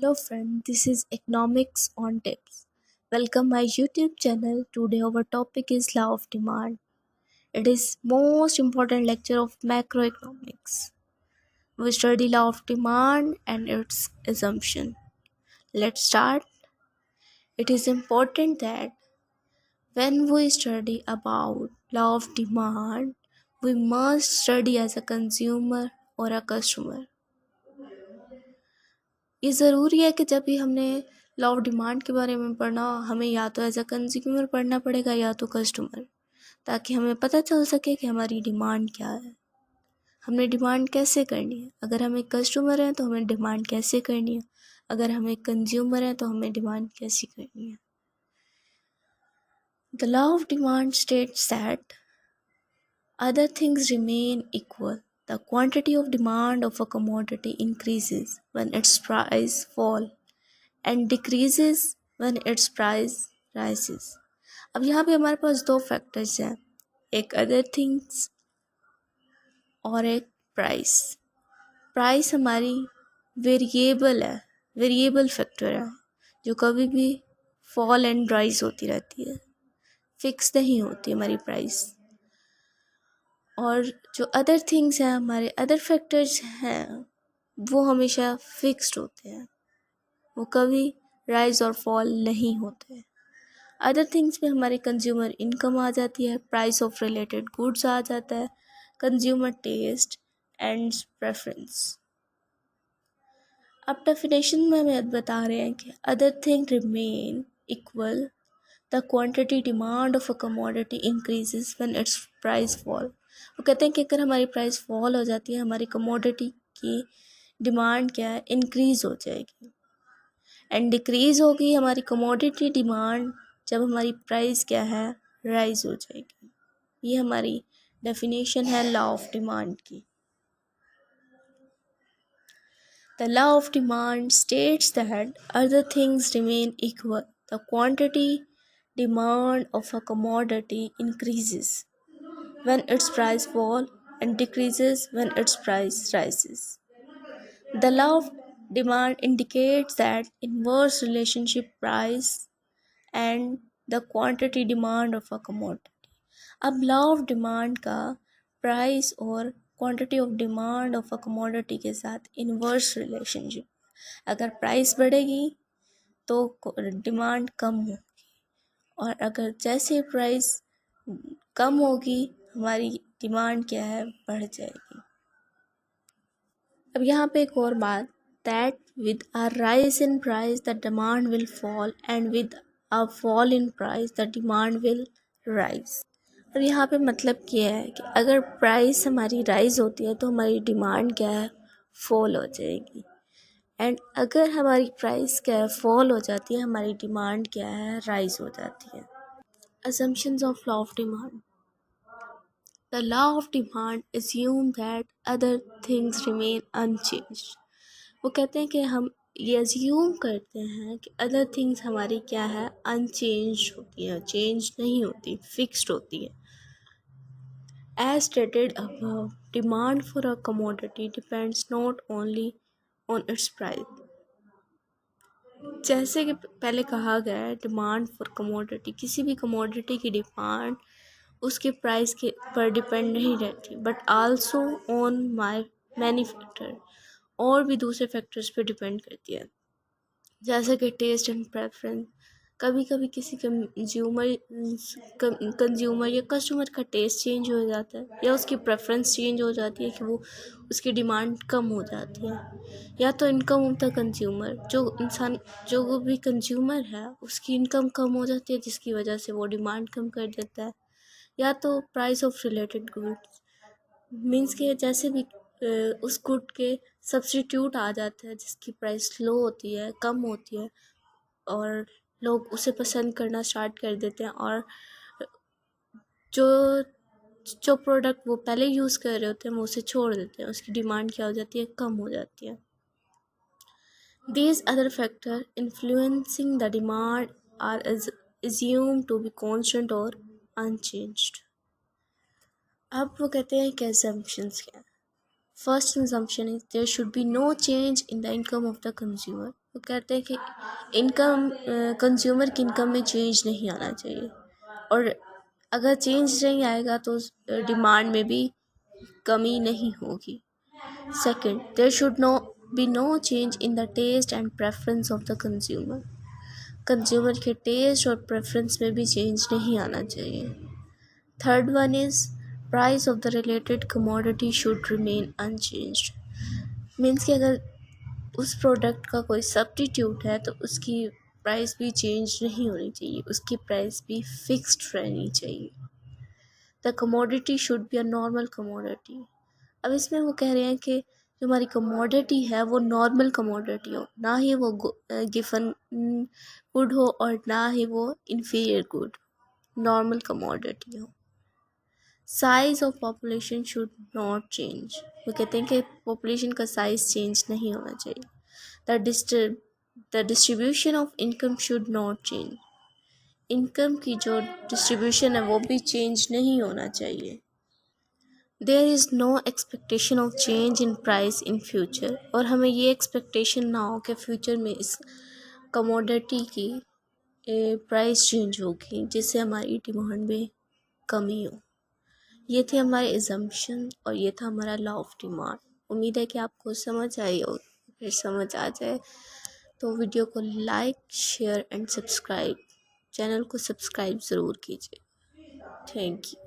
Hello friend, this is Economics on Tips. Welcome my YouTube channel. Today our topic is law of demand. It is most important lecture of macroeconomics. We study law of demand and its assumption. Let's start. It is important that when we study about law of demand, we must study as a consumer or a customer. ये ज़रूरी है कि जब भी हमने law of demand के बारे में पढ़ना हमें या तो एज अ कंज्यूमर पढ़ना पड़ेगा या तो कस्टमर, ताकि हमें पता चल सके कि हमारी डिमांड क्या है, हमने डिमांड कैसे करनी है। अगर हम एक कस्टमर हैं तो हमें डिमांड कैसे करनी है, अगर हम एक कंज्यूमर हैं तो हमें डिमांड कैसे करनी है। The law of demand states that other things remain equal. The quantity of demand of a commodity increases when its price falls and decreases when its price rises. अब यहाँ पे हमारे पास दो फैक्टर्स हैं, एक अदर थिंग्स और एक price. Price हमारी वेरिएबल है, वेरिएबल फैक्टर है जो कभी भी फॉल एंड राइज होती रहती है, फिक्स नहीं होती हमारी प्राइस। और जो अदर थिंग्स हैं, हमारे अदर फैक्टर्स हैं, वो हमेशा फिक्स्ड होते हैं, वो कभी राइज और फॉल नहीं होते। अदर थिंग्स में हमारे कंज्यूमर इनकम आ जाती है, प्राइस ऑफ रिलेटेड गुड्स आ जाता है, कंज्यूमर टेस्ट एंड प्रेफरेंस। अब डेफिनेशन में हमें बता रहे हैं कि other thing remain equal the quantity demand of a commodity increases when it's price fall. वो कहते हैं कि अगर हमारी प्राइस फॉल हो जाती है, हमारी कमोडिटी की डिमांड क्या है, इंक्रीज हो जाएगी, एंड डिक्रीज होगी हमारी कमोडिटी डिमांड जब हमारी प्राइस क्या है, राइज हो जाएगी। ये हमारी डेफिनेशन है लॉ ऑफ डिमांड की। The law of demand states that other things remain equal the quantity demand of a commodity increases when its price fall and decreases when its price rises. The law of demand indicates that inverse relationship price and the quantity demand of a commodity. अब law of demand का price और quantity of demand of a commodity के साथ inverse relationship. अगर price बढ़ेगी तो demand कम होगी, और अगर जैसे प्राइस कम होगी हमारी डिमांड क्या है, बढ़ जाएगी। अब यहाँ पे एक और बात, that with a rise in price the demand will fall and with a fall in price the demand will rise. अब यहाँ पे मतलब क्या है कि अगर प्राइस हमारी राइज होती है तो हमारी डिमांड क्या है, फॉल हो जाएगी, एंड अगर हमारी प्राइस क्या है, फॉल हो जाती है, हमारी डिमांड क्या है, राइज हो जाती है। Assumptions of law of demand. The law of demand assumes that other things remain unchanged. वो कहते हैं कि हम ये assume करते हैं कि other things हमारी क्या है, unchanged होती हैं, change नहीं होती, fixed होती है। As stated above, demand for a commodity depends not only on its price. जैसे कि पहले कहा गया है, डिमांड फॉर कमोडिटी, किसी भी कमोडिटी की डिमांड उसके प्राइस के पर डिपेंड नहीं रहती, but also on my many factor, और भी दूसरे फैक्टर्स पे डिपेंड करती है, जैसे कि टेस्ट एंड प्रेफरेंस। कभी कभी किसी कंज्यूमर या कस्टमर का टेस्ट चेंज हो जाता है, या उसकी प्रेफरेंस चेंज हो जाती है कि वो उसकी डिमांड कम हो जाती है, या तो इनकम ऑफ द कंज्यूमर, जो भी कंज्यूमर है उसकी इनकम कम हो जाती है जिसकी वजह से वो डिमांड कम कर देता है, या तो price of related goods, means के जैसे भी उस गुड के सब्स्टिट्यूट आ जाते हैं जिसकी प्राइस लो होती है, कम होती है, और लोग उसे पसंद करना स्टार्ट कर देते हैं, और जो जो प्रोडक्ट वो पहले यूज़ कर रहे होते हैं वो उसे छोड़ देते हैं, उसकी डिमांड क्या हो जाती है, कम हो जाती है। These other factors influencing the demand are assumed to be constant or unchanged. अब वो कहते हैं कि assumptions क्या है। First assumption is there should be no change in the income of the consumer. वो कहते हैं कि इनकम कंज्यूमर की इनकम में चेंज नहीं आना चाहिए, और अगर चेंज नहीं आएगा तो डिमांड में भी कमी नहीं होगी। Second, there should no be no change in the test and preference of the consumer. Consumer के टेस्ट और प्रेफरेंस में भी चेंज नहीं आना चाहिए। Third one is price of the related commodity should remain unchanged. Means कि अगर उस प्रोडक्ट का कोई सब्स्टिट्यूट है तो उसकी प्राइस भी चेंज नहीं होनी चाहिए, उसकी प्राइस भी फिक्स्ड रहनी चाहिए। The commodity should be a normal commodity. अब इसमें वो कह रहे हैं कि जो हमारी कमोडिटी है वो नॉर्मल कमोडिटी हो, ना ही वो गिफन गुड हो और ना ही वो इन्फीरियर गुड, नॉर्मल कमोडिटी हो। Size of population should not change. वो कहते हैं कि पॉपुलेशन का साइज चेंज नहीं होना चाहिए। The distribution of income should not change. Income की जो डिस्ट्रीब्यूशन है वो भी चेंज नहीं होना चाहिए। There is no expectation of change in price in future. और हमें ये एक्सपेक्टेशन ना हो कि फ्यूचर में इस कमोडिटी की प्राइस चेंज होगी जिससे हमारी डिमांड में कमी हो। ये थे हमारे एजम्पशन और ये था हमारा लॉ ऑफ डिमांड। उम्मीद है कि आपको समझ आई हो। फिर समझ आ जाए तो वीडियो को like, share and subscribe, channel को सब्सक्राइब ज़रूर कीजिए। Thank you.